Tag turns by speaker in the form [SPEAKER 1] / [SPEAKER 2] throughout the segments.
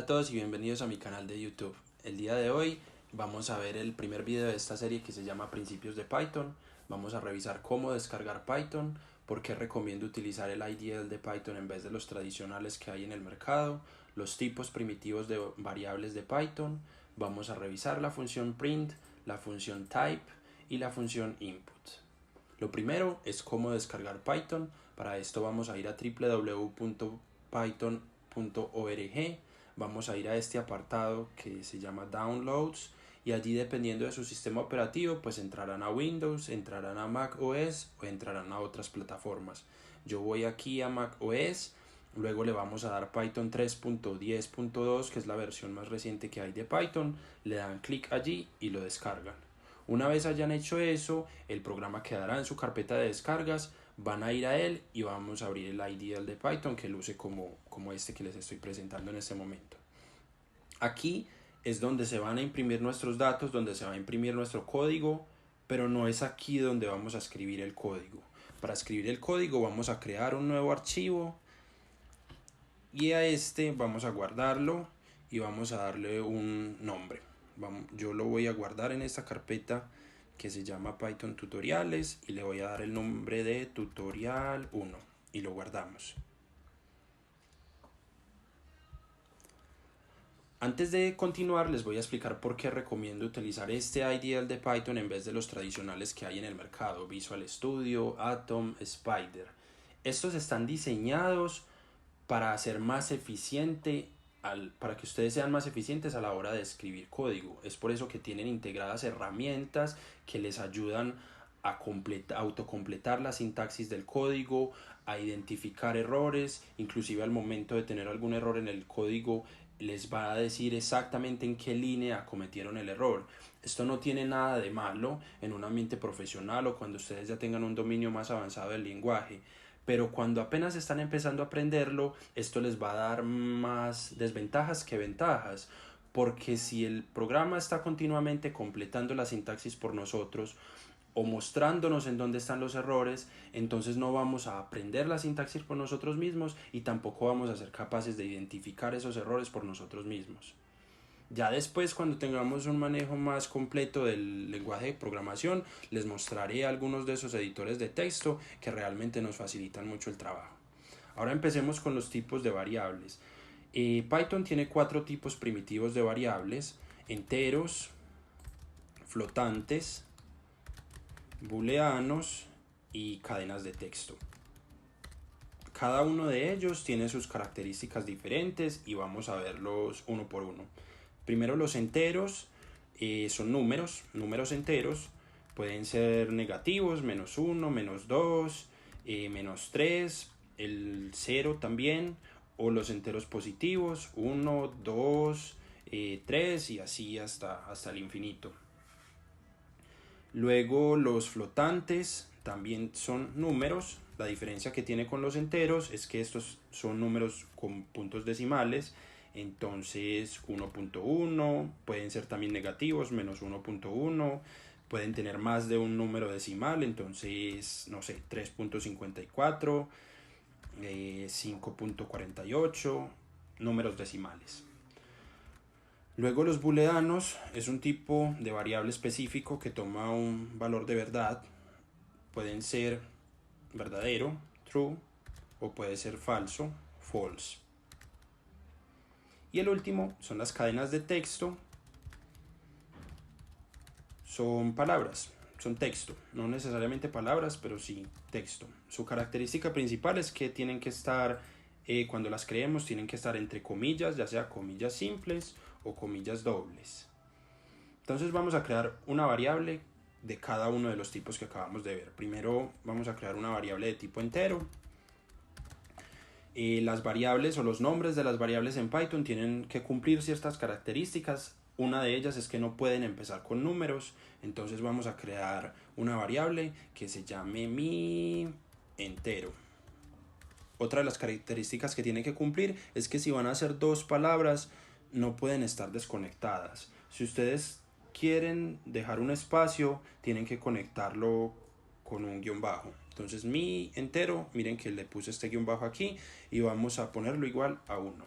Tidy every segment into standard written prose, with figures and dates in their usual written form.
[SPEAKER 1] todos y bienvenidos a mi canal de YouTube. El día de hoy vamos a ver el primer video de esta serie que se llama Principios de Python. Vamos a revisar cómo descargar Python, por qué recomiendo utilizar el IDL de Python en vez de los tradicionales que hay en el mercado, los tipos primitivos de variables de Python. Vamos a revisar la función print, la función type y la función input. Lo primero es cómo descargar Python. Para esto vamos a ir a www.python.org. Vamos a ir a este apartado que se llama Downloads y allí, dependiendo de su sistema operativo, pues entrarán a Windows, entrarán a Mac OS o entrarán a otras plataformas. Yo voy aquí a Mac OS, luego le vamos a dar Python 3.10.2, que es la versión más reciente que hay de Python, le dan clic allí y lo descargan. Una vez hayan hecho eso, el programa quedará en su carpeta de descargas, van a ir a él y vamos a abrir el IDL de Python, que luce como este que les estoy presentando en este momento. Aquí es donde se van a imprimir nuestros datos, donde se va a imprimir nuestro código, pero no es aquí donde vamos a escribir el código. Para escribir el código vamos a crear un nuevo archivo y a este vamos a guardarlo y vamos a darle un nombre. Yo lo voy a guardar en esta carpeta que se llama Python Tutoriales y le voy a dar el nombre de tutorial 1 y lo guardamos. Antes de continuar, les voy a explicar por qué recomiendo utilizar este IDL de Python en vez de los tradicionales que hay en el mercado: Visual Studio, Atom, Spider. Estos están diseñados para ser más eficiente, para que ustedes sean más eficientes a la hora de escribir código. Es por eso que tienen integradas herramientas que les ayudan a autocompletar la sintaxis del código, a identificar errores, inclusive al momento de tener algún error en el código les va a decir exactamente en qué línea cometieron el error. Esto no tiene nada de malo en un ambiente profesional o cuando ustedes ya tengan un dominio más avanzado del lenguaje, pero cuando apenas están empezando a aprenderlo, esto les va a dar más desventajas que ventajas, porque si el programa está continuamente completando la sintaxis por nosotros o mostrándonos en dónde están los errores, entonces no vamos a aprender la sintaxis por nosotros mismos y tampoco vamos a ser capaces de identificar esos errores por nosotros mismos. Ya después, cuando tengamos un manejo más completo del lenguaje de programación, les mostraré algunos de esos editores de texto que realmente nos facilitan mucho el trabajo. Ahora empecemos con los tipos de variables. Python tiene 4 tipos primitivos de variables: enteros, flotantes, booleanos y cadenas de texto. Cada uno de ellos tiene sus características diferentes y vamos a verlos uno por uno. Primero, los enteros son números enteros. Pueden ser negativos, -1, -2, -3, el 0 también, o los enteros positivos, 1, 2, 3 y así hasta el infinito. Luego, los flotantes también son números. La diferencia que tiene con los enteros es que estos son números con puntos decimales. Entonces 1.1, pueden ser también negativos, -1.1, pueden tener más de un número decimal, entonces no sé, 3.54, 5.48, números decimales. Luego, los booleanos es un tipo de variable específico que toma un valor de verdad. Pueden ser verdadero, true, o puede ser falso, false. Y el último son las cadenas de texto. Son palabras, son texto, no necesariamente palabras, pero sí texto. Su característica principal es que tienen que estar, cuando las creemos, tienen que estar entre comillas, ya sea comillas simples o comillas dobles. Entonces vamos a crear una variable de cada uno de los tipos que acabamos de ver. Primero vamos a crear una variable de tipo entero. Las variables o los nombres de las variables en Python tienen que cumplir ciertas características. Una de ellas es que no pueden empezar con números. Entonces vamos a crear una variable que se llame mi entero. Otra de las características que tiene que cumplir es que si van a ser dos palabras, no pueden estar desconectadas. Si ustedes quieren dejar un espacio, tienen que conectarlo con un guión bajo. Entonces mi entero, miren que le puse este guión bajo aquí y vamos a ponerlo igual a 1.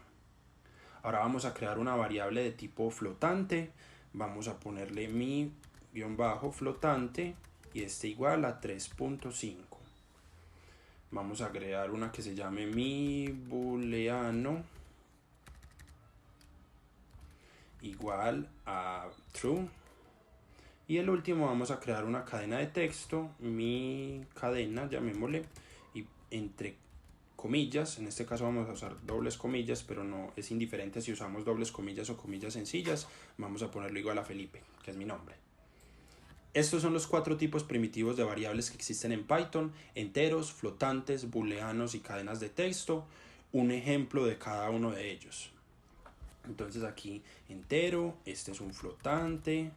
[SPEAKER 1] Ahora vamos a crear una variable de tipo flotante. Vamos a ponerle mi guión bajo flotante y igual a 3.5. Vamos a crear una que se llame mi booleano igual a true. Y el último vamos a crear una cadena de texto, mi cadena, llamémosle, y entre comillas, en este caso vamos a usar dobles comillas, pero no es indiferente si usamos dobles comillas o comillas sencillas, vamos a ponerlo igual a Felipe, que es mi nombre. Estos son los 4 tipos primitivos de variables que existen en Python: enteros, flotantes, booleanos y cadenas de texto. Un ejemplo de cada uno de ellos. Entonces aquí entero, este es un flotante,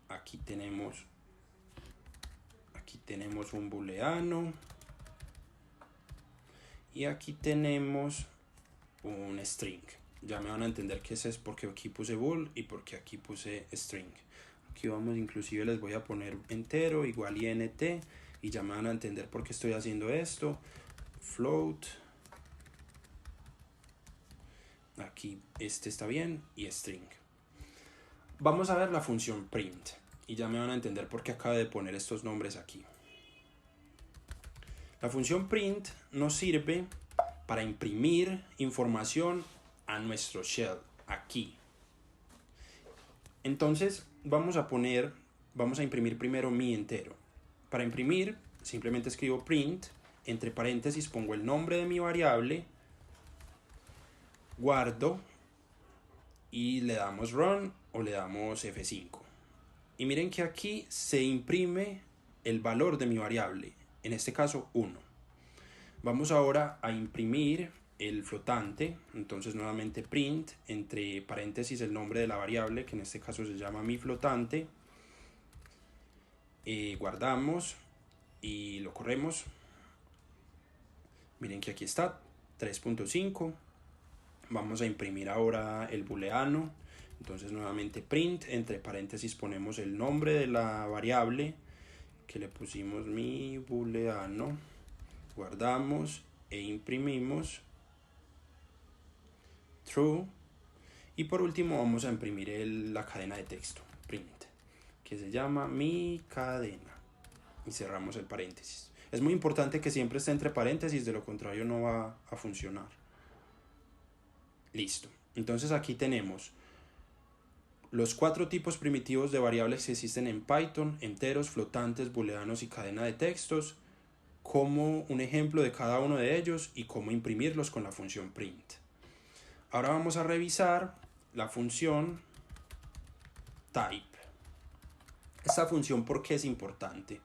[SPEAKER 1] aquí tenemos un booleano y aquí tenemos un string. Ya me van a entender qué es porque aquí puse bool y porque aquí puse string. Aquí vamos, inclusive les voy a poner entero igual int y ya me van a entender por qué estoy haciendo esto. Float, aquí está bien, y string. Vamos a ver la función print y ya me van a entender por qué acabo de poner estos nombres aquí. La función print nos sirve para imprimir información a nuestro shell aquí. Entonces vamos a imprimir primero mi entero. Para imprimir simplemente escribo print, entre paréntesis pongo el nombre de mi variable, guardo y le damos run o le damos F5. Y miren que aquí se imprime el valor de mi variable, en este caso 1. Vamos ahora a imprimir el flotante, entonces nuevamente print, entre paréntesis el nombre de la variable, que en este caso se llama mi flotante, guardamos y lo corremos. Miren que aquí está 3.5. Vamos a imprimir ahora el booleano, entonces nuevamente print, entre paréntesis ponemos el nombre de la variable que le pusimos mi booleano, guardamos e imprimimos true. Y por último vamos a imprimir la cadena de texto print, que se llama mi cadena, y cerramos el paréntesis. Es muy importante que siempre esté entre paréntesis, de lo contrario no va a funcionar. Listo. Entonces aquí tenemos los 4 tipos primitivos de variables que existen en Python: enteros, flotantes, booleanos y cadena de textos, como un ejemplo de cada uno de ellos y cómo imprimirlos con la función print. Ahora vamos a revisar la función type. Esta función, ¿por qué es importante?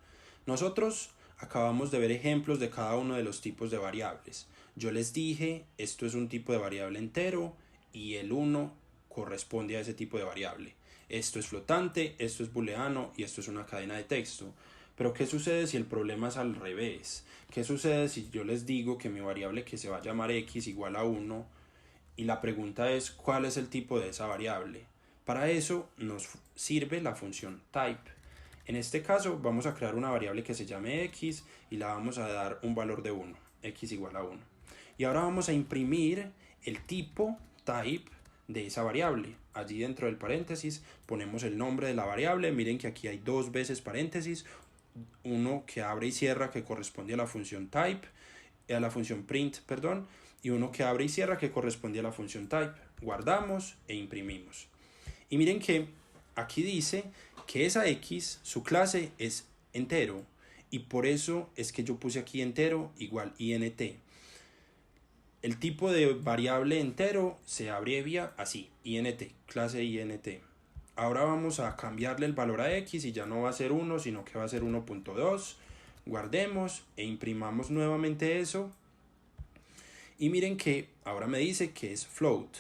[SPEAKER 1] Nosotros acabamos de ver ejemplos de cada uno de los tipos de variables. Yo les dije, esto es un tipo de variable entero y el 1 corresponde a ese tipo de variable. Esto es flotante, esto es booleano y esto es una cadena de texto. Pero ¿qué sucede si el problema es al revés? ¿Qué sucede si yo les digo que mi variable, que se va a llamar x, igual a 1, y la pregunta es ¿cuál es el tipo de esa variable? Para eso nos sirve la función type. En este caso vamos a crear una variable que se llame x y la vamos a dar un valor de 1, x igual a 1. Y ahora vamos a imprimir el tipo type de esa variable. Allí dentro del paréntesis ponemos el nombre de la variable. Miren que aquí hay 2 veces paréntesis, uno que abre y cierra que corresponde a la función type, a la función print, perdón, y uno que abre y cierra que corresponde a la función type. Guardamos e imprimimos. Y miren que aquí dice que esa x, su clase es entero, y por eso es que yo puse aquí entero igual int. El tipo de variable entero se abrevia así, int, clase int. Ahora vamos a cambiarle el valor a x y ya no va a ser 1, sino que va a ser 1.2. Guardemos e imprimamos nuevamente eso. Y miren que ahora me dice que es float.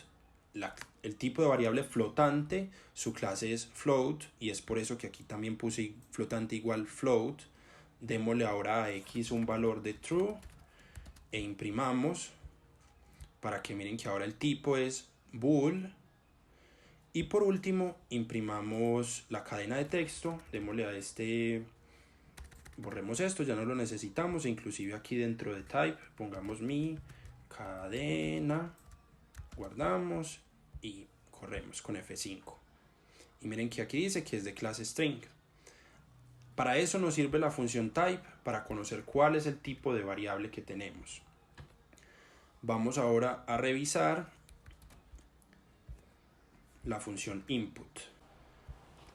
[SPEAKER 1] El tipo de variable flotante, su clase es float, y es por eso que aquí también puse flotante igual float. Démosle ahora a x un valor de true e imprimamos para que miren que ahora el tipo es bool. Y por último imprimamos la cadena de texto. Démosle a borremos esto, ya no lo necesitamos, e inclusive aquí dentro de type pongamos mi cadena, guardamos y corremos con F5. Y miren que aquí dice que es de clase string. Para eso nos sirve la función type, para conocer cuál es el tipo de variable que tenemos. Vamos ahora a revisar la función input.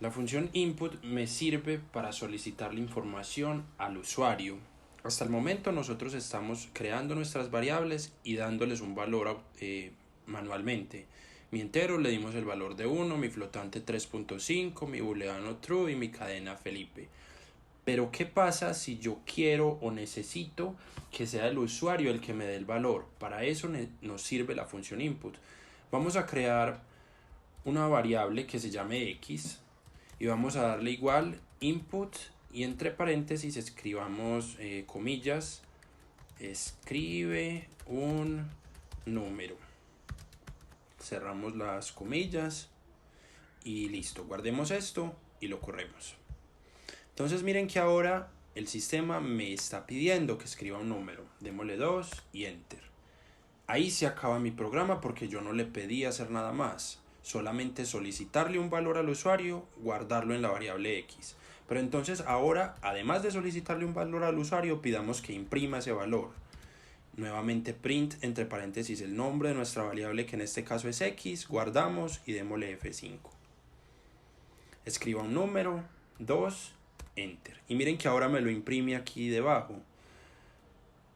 [SPEAKER 1] La función input me sirve para solicitar la información al usuario. Hasta el momento nosotros estamos creando nuestras variables y dándoles un valor manualmente. Mi entero le dimos el valor de 1, mi flotante 3.5, mi booleano true y mi cadena Felipe. Pero ¿qué pasa si yo quiero o necesito que sea el usuario el que me dé el valor? Para eso nos sirve la función input. Vamos a crear una variable que se llame x y vamos a darle igual input y entre paréntesis escribamos comillas, escribe un número. Cerramos las comillas y listo, guardemos esto y lo corremos. Entonces miren que ahora el sistema me está pidiendo que escriba un número. Démosle 2 y enter. Ahí se acaba mi programa porque yo no le pedí hacer nada más. Solamente solicitarle un valor al usuario, guardarlo en la variable x. Pero entonces ahora, además de solicitarle un valor al usuario, pidamos que imprima ese valor. Nuevamente print entre paréntesis el nombre de nuestra variable, que en este caso es x, guardamos y démosle F5. Escriba un número, 2, enter. Y miren que ahora me lo imprime aquí debajo.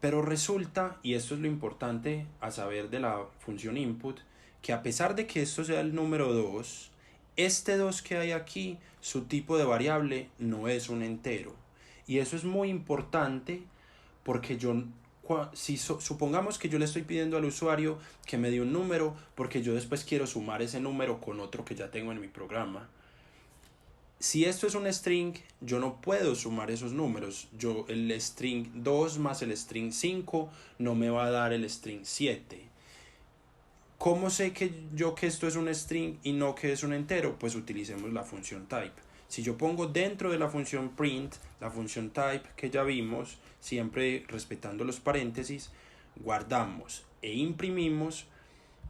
[SPEAKER 1] Pero resulta, y esto es lo importante a saber de la función input, que a pesar de que esto sea el número 2, este 2 que hay aquí, su tipo de variable no es un entero. Y eso es muy importante porque supongamos que yo le estoy pidiendo al usuario que me dé un número porque yo después quiero sumar ese número con otro que ya tengo en mi programa. Si esto es un string, yo no puedo sumar esos números. El string 2 más el string 5 no me va a dar el string 7. ¿Cómo sé que esto es un string y no que es un entero? Pues utilicemos la función type. Si yo pongo dentro de la función print, la función type que ya vimos, siempre respetando los paréntesis, guardamos e imprimimos,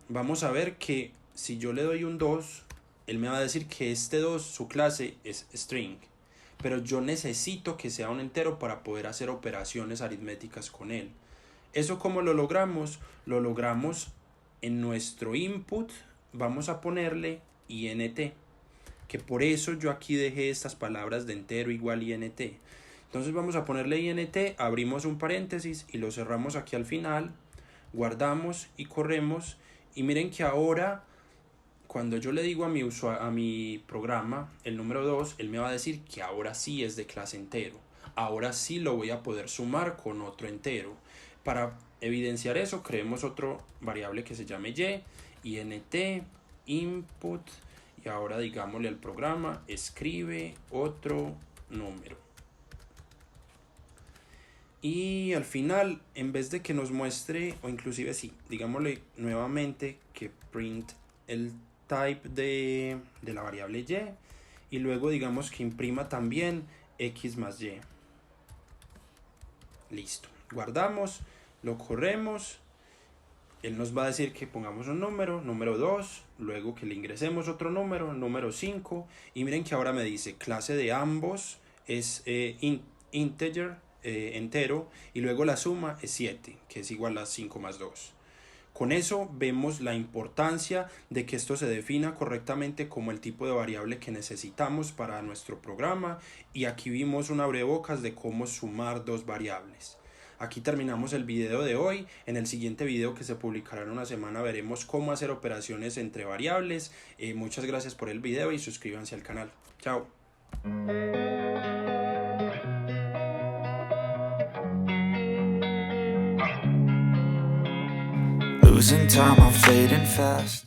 [SPEAKER 1] vamos a ver que si yo le doy un 2, él me va a decir que este 2, su clase es string. Pero yo necesito que sea un entero para poder hacer operaciones aritméticas con él. ¿Eso cómo lo logramos? Lo logramos en nuestro input, vamos a ponerle int, que por eso yo aquí dejé estas palabras de entero igual int. Entonces vamos a ponerle int, abrimos un paréntesis y lo cerramos aquí al final, guardamos y corremos. Y miren que ahora, cuando yo le digo a mi programa el número 2, él me va a decir que ahora sí es de clase entero. Ahora sí lo voy a poder sumar con otro entero. Para evidenciar eso, creemos otra variable que se llame int, input, y ahora digámosle al programa, escribe otro número. Y al final, en vez de que nos muestre, o inclusive sí, digámosle nuevamente que print el type de la variable y luego digamos que imprima también x más y. Listo, guardamos, lo corremos, él nos va a decir que pongamos un número 2, luego que le ingresemos otro número 5, y miren que ahora me dice clase de ambos es integer, entero, y luego la suma es 7, que es igual a 5 más 2. Con eso vemos la importancia de que esto se defina correctamente como el tipo de variable que necesitamos para nuestro programa, y aquí vimos un abrebocas de cómo sumar dos variables. Aquí terminamos el video de hoy. En el siguiente video, que se publicará en una semana, veremos cómo hacer operaciones entre variables. Muchas gracias por el video y suscríbanse al canal. Chao.
[SPEAKER 2] Losing time, I'm fading fast.